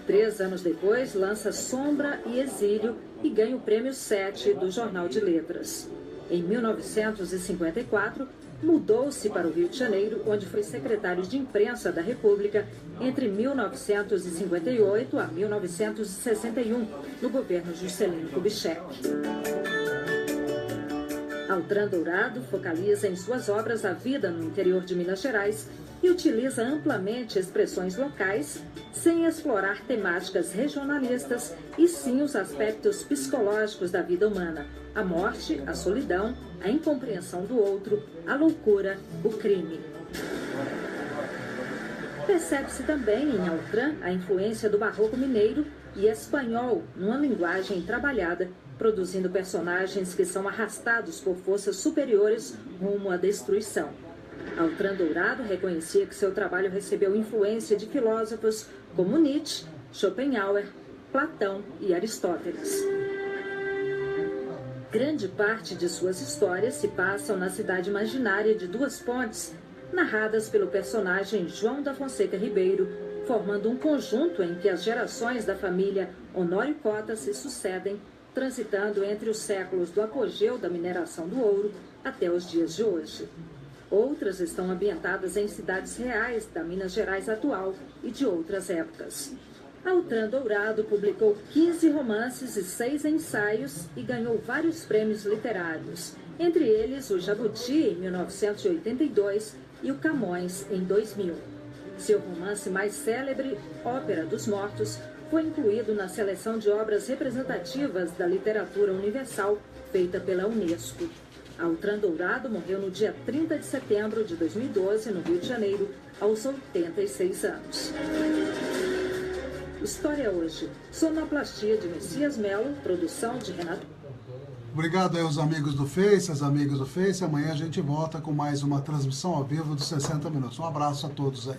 Speaker 8: 3 anos depois, lança Sombra e Exílio e ganha o Prêmio 7 do Jornal de Letras. Em 1954, mudou-se para o Rio de Janeiro, onde foi secretário de imprensa da República entre 1958 a 1961, no governo Juscelino Kubitschek. Altran Dourado focaliza em suas obras a vida no interior de Minas Gerais e utiliza amplamente expressões locais, sem explorar temáticas regionalistas, e sim os aspectos psicológicos da vida humana: a morte, a solidão, a incompreensão do outro, a loucura, o crime. Percebe-se também em Altran a influência do barroco mineiro e espanhol, numa linguagem trabalhada, produzindo personagens que são arrastados por forças superiores rumo à destruição. Altran Dourado reconhecia que seu trabalho recebeu influência de filósofos como Nietzsche, Schopenhauer, Platão e Aristóteles. Grande parte de suas histórias se passam na cidade imaginária de Duas Pontes, narradas pelo personagem João da Fonseca Ribeiro, formando um conjunto em que as gerações da família Honório Cota se sucedem, transitando entre os séculos do apogeu da mineração do ouro
Speaker 14: até os dias de hoje. Outras estão ambientadas em cidades reais da Minas Gerais atual e de outras épocas. Altran Dourado publicou 15 romances e 6 ensaios e ganhou vários prêmios literários, entre eles o Jabuti, em 1982, e o Camões, em 2000. Seu romance mais célebre, Ópera dos Mortos, foi incluído na seleção de obras representativas da literatura universal, feita pela Unesco. Altran Dourado morreu no dia 30 de setembro de 2012, no Rio de Janeiro, aos 86 anos. História Hoje. Sonoplastia de Messias Melo, produção de Renato.
Speaker 1: Obrigado aí aos amigos do Face, as amigas do Face. Amanhã a gente volta com mais uma transmissão ao vivo dos 60 minutos. Um abraço a todos aí.